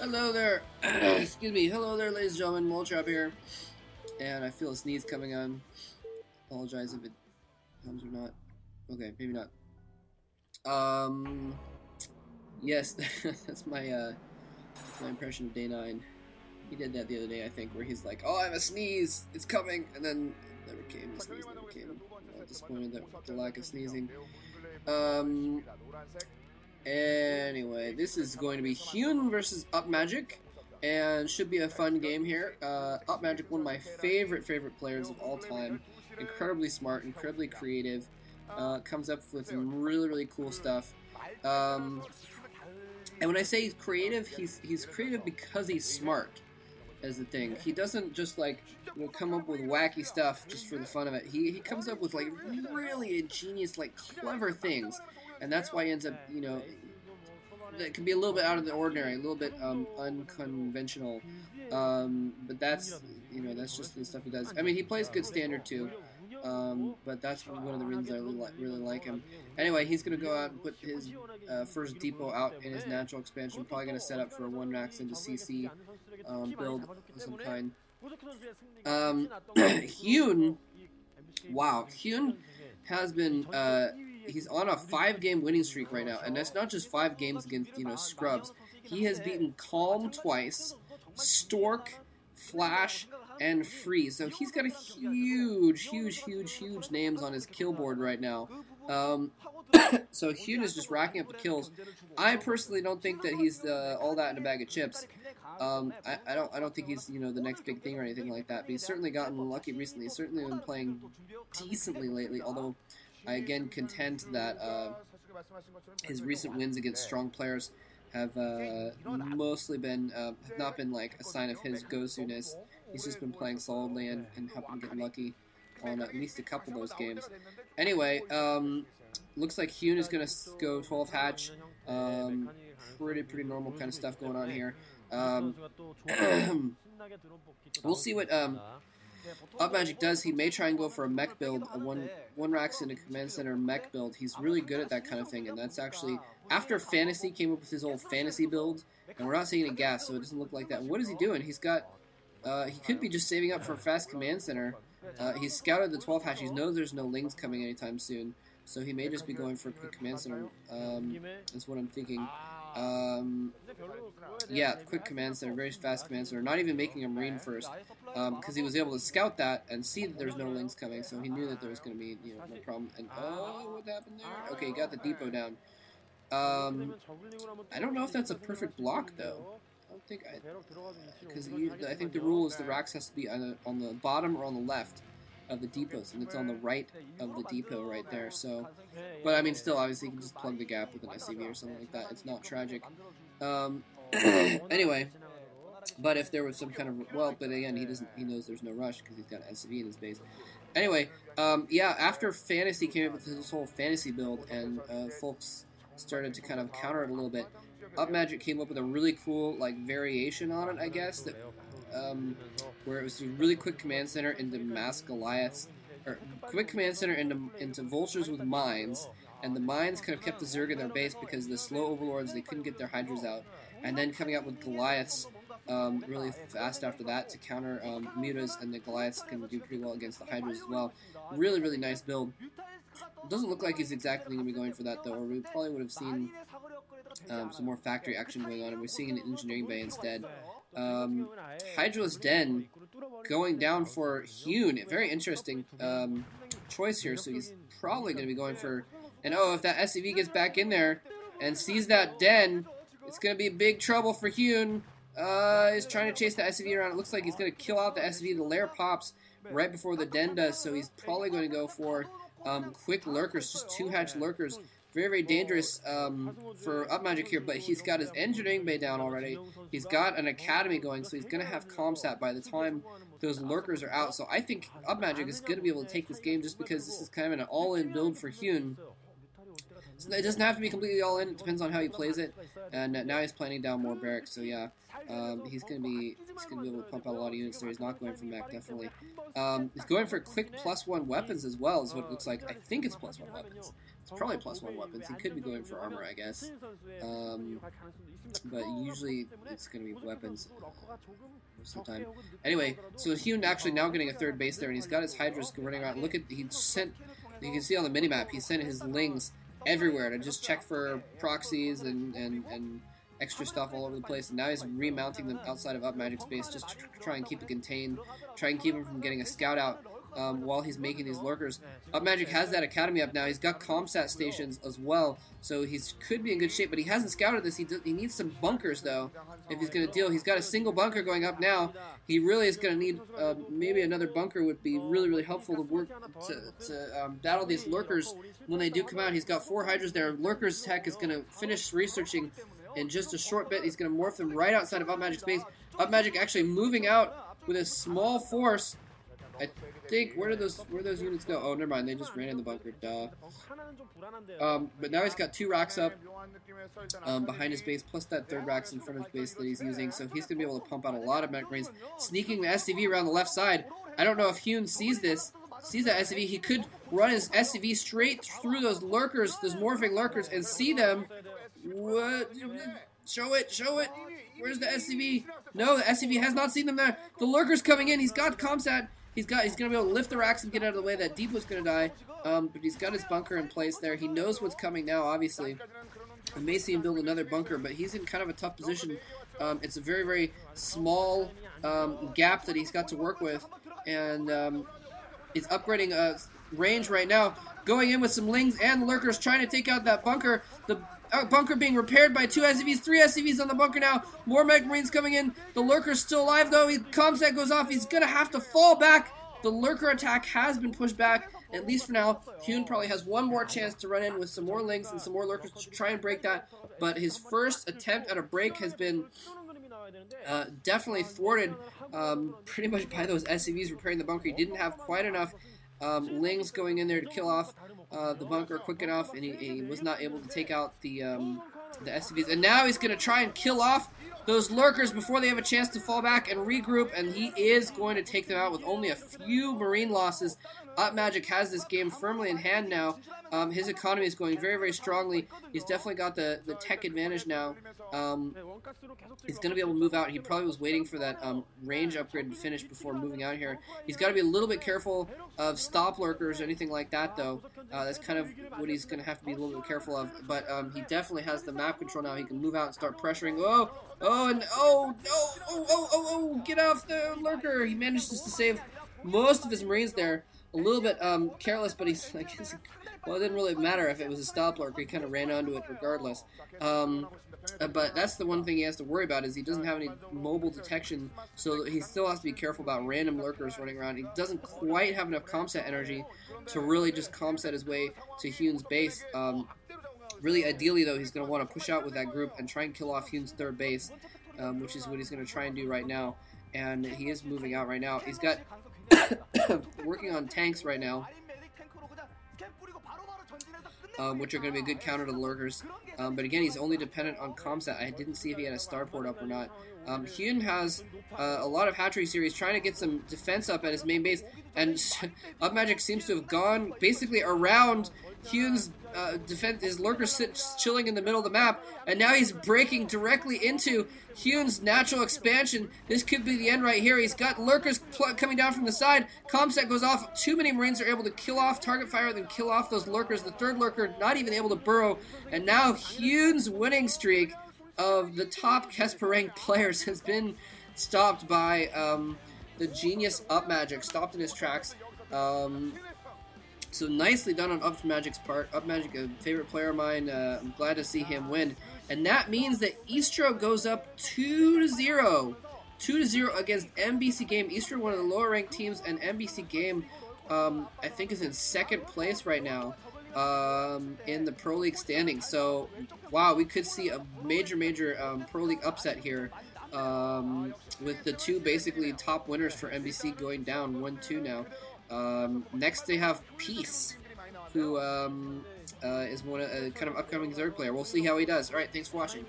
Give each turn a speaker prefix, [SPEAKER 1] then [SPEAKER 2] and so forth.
[SPEAKER 1] Hello there. Excuse me. Hello there, ladies and gentlemen. Moltrap here. And I feel a sneeze coming on. Apologize if it comes or not. Okay, maybe not. Yes, that's my impression of Day 9. He did that the other day, I think, where he's like, "Oh, I have a sneeze. It's coming," and then it never came. The sneeze never came. I'm disappointed with the lack of sneezing. Anyway, this is going to be Hyun versus UpMagic, and should be a fun game here. UpMagic, one of my favorite players of all time. Incredibly smart, incredibly creative. Comes up with some really cool stuff. And when I say he's creative, he's creative because he's smart. Is the thing. He doesn't just like come up with wacky stuff just for the fun of it. He comes up with like really ingenious, like clever things, and that's why he ends up, that can be a little bit out of the ordinary, a little bit unconventional. But that's that's just the stuff he does. I mean, he plays good standard too. But that's one of the reasons I really like him. Anyway, he's going to go out and put his first depot out in his natural expansion. Probably going to set up for a 1-max into CC build of some kind. Hyun, wow, Hyun has been, he's on a 5-game winning streak right now, and that's not just 5 games against, scrubs. He has beaten Calm twice, Stork, Flash, and Free. So he's got a huge names on his kill board right now. So Hyun is just racking up the kills. I personally don't think that he's all that in a bag of chips. I don't think he's the next big thing or anything like that. But he's certainly gotten lucky recently. He's certainly been playing decently lately. Although I again contend that his recent wins against strong players have mostly been have not been like a sign of his go-to-ness. He's just been playing solidly and happened to get lucky on at least a couple of those games. Anyway, looks like Hyun is going to go 12 hatch. Pretty normal kind of stuff going on here. We'll see what UpMagic does. He may try and go for a mech build, a one racks in a command center mech build. He's really good at that kind of thing, and that's actually after Fantasy came up with his old fantasy build, and we're not seeing a gas, so it doesn't look like that. And what is he doing? He's got he could be just saving up for a fast command center. He's scouted the 12 hatch. He knows there's no lings coming anytime soon, so he may just be going for a quick command center. That's what I'm thinking. Yeah, quick command center, very fast command center. Not even making a marine first, because he was able to scout that and see that there's no lings coming, so he knew that there was going to be no problem. And what happened there? Okay, he got the depot down. I don't know if that's a perfect block though. I don't think because I think the rule is the racks has to be on the bottom or on the left of the depots, and it's on the right of the depot right there. So, but I mean, still, obviously, you can just plug the gap with an SCV or something like that. It's not tragic. Anyway, but if there was some kind of but again, he knows there's no rush because he's got an SCV in his base. Anyway, yeah, after Fantasy came up with this whole fantasy build, and folks started to kind of counter it a little bit, UpMagic came up with a really cool variation on it, I guess, that where it was a really quick command center into mass Goliaths, or quick command center into vultures with mines, and the mines kind of kept the Zerg in their base because the slow overlords, they couldn't get their hydras out, and then coming out with Goliaths really fast after that to counter mutas, and the Goliaths can do pretty well against the hydras as well. Really nice build. Doesn't look like he's exactly going to be going for that though, or we probably would have seen some more factory action going on, and we're seeing an engineering bay instead. Hydra's Den going down for Hyun. Very interesting choice here, so he's probably going to be going for... And if that SCV gets back in there and sees that Den, it's going to be big trouble for Hyun. He's trying to chase the SCV around. It looks like he's going to kill out the SCV. The lair pops right before the Den does, so he's probably going to go for quick lurkers, just 2-hatch lurkers. Very dangerous for UpMagic here, but he's got his engineering bay down already. He's got an academy going, so he's going to have Comsat by the time those lurkers are out. So I think UpMagic is going to be able to take this game just because this is kind of an all-in build for Hyun. it doesn't have to be completely all in. It depends on how he plays it. And now he's planning down more barracks. So yeah, he's gonna be able to pump out a lot of units there. He's not going for mech, definitely. He's going for quick +1 weapons as well. Is what it looks like. I think it's +1 weapons. It's probably +1 weapons. He could be going for armor, I guess. But usually it's going to be weapons most of the time. Anyway, so Hyun actually now getting a third base there, and he's got his Hydras running around. Look at, he sent, you can see on the minimap, he sent his Lings everywhere to just check for proxies and extra stuff all over the place. And now he's remounting them outside of UpMagic's base just to try and keep it contained, try and keep him from getting a scout out. While he's making these lurkers. UpMagic has that academy up now. He's got comsat stations as well, so he could be in good shape, but he hasn't scouted this. He needs some bunkers, though, if he's going to deal. He's got a single bunker going up now. He really is going to need, maybe another bunker would be really, really helpful to work, to battle these lurkers when they do come out. He's got 4 Hydras there. Lurkers Tech is going to finish researching in just a short bit. He's going to morph them right outside of UpMagic's base. UpMagic actually moving out with a small force. I think, where did those units go? Oh, never mind, they just ran in the bunker, duh. But now he's got 2 racks up behind his base, plus that 3rd rack's in front of his base that he's using, so he's going to be able to pump out a lot of mech marines. Sneaking the SCV around the left side. I don't know if Hyun sees that SCV. He could run his SCV straight through those lurkers, those morphing lurkers, and see them. What? Show it! Where's the SCV? No, the SCV has not seen them there. The lurker's coming in. He's got comsat. He's going to be able to lift the racks and get out of the way. That Deep was going to die, but he's got his bunker in place there. He knows what's coming now, obviously. I may see him build another bunker, but he's in kind of a tough position. It's a very, very small gap that he's got to work with, and he's upgrading range right now. Going in with some Lings and lurkers, trying to take out that bunker. The bunker being repaired by 2 SCVs, 3 SCVs on the bunker now. More mech marines coming in. The lurker's still alive though. Comsat goes off. He's gonna have to fall back. The lurker attack has been pushed back, at least for now. Hyun probably has one more chance to run in with some more Lings and some more lurkers to try and break that. But his first attempt at a break has been definitely thwarted pretty much by those SCVs repairing the bunker. He didn't have quite enough Lings going in there to kill off the bunker quick enough, and he was not able to take out the SCVs. And now he's going to try and kill off those lurkers before they have a chance to fall back and regroup, and he is going to take them out with only a few marine losses. UpMagic has this game firmly in hand now. His economy is going very, very strongly. He's definitely got the tech advantage now. He's going to be able to move out. He probably was waiting for that range upgrade to finish before moving out here. He's got to be a little bit careful of stop lurkers or anything like that, though. That's kind of what he's going to have to be a little bit careful of. But he definitely has the map control now. He can move out and start pressuring. Get off the lurker. He managed just to save most of his marines there. A little bit careless, but he's like, well, it didn't really matter if it was a stop lurker. He kind of ran onto it regardless. But that's the one thing he has to worry about, is he doesn't have any mobile detection, so he still has to be careful about random lurkers running around. He doesn't quite have enough comsat energy to really just comsat his way to Hyun's base. Really, ideally, though, he's going to want to push out with that group and try and kill off Hyun's 3rd base, which is what he's going to try and do right now. And he is moving out right now. He's got working on tanks right now, which are going to be a good counter to the lurkers. But again, he's only dependent on comsat. I didn't see if he had a starport up or not. Hyun has a lot of hatchery series trying to get some defense up at his main base, and UpMagic seems to have gone basically around Hyun's defense. His lurker sits chilling in the middle of the map, and now he's breaking directly into Hyun's natural expansion. This could be the end right here. He's got lurkers coming down from the side. Comsat goes off. Too many marines are able to kill off, target fire, then kill off those lurkers. The 3rd lurker not even able to burrow, and now Hyun's winning streak of the top Kesper ranked players has been stopped by the genius UpMagic, stopped in his tracks. So nicely done on UpMagic's part. UpMagic, a favorite player of mine. I'm glad to see him win. And that means that eSTRO goes up 2-0. 2-0 against MBC Game. eSTRO, one of the lower ranked teams, and MBC Game, I think, is in 2nd place right now in the Pro League standings. So, wow, we could see a major Pro League upset here. With the 2 basically top winners for MBC going down 1-2 now. Next they have Peace who is one kind of upcoming Zerg player. We'll see how he does. All right, thanks for watching.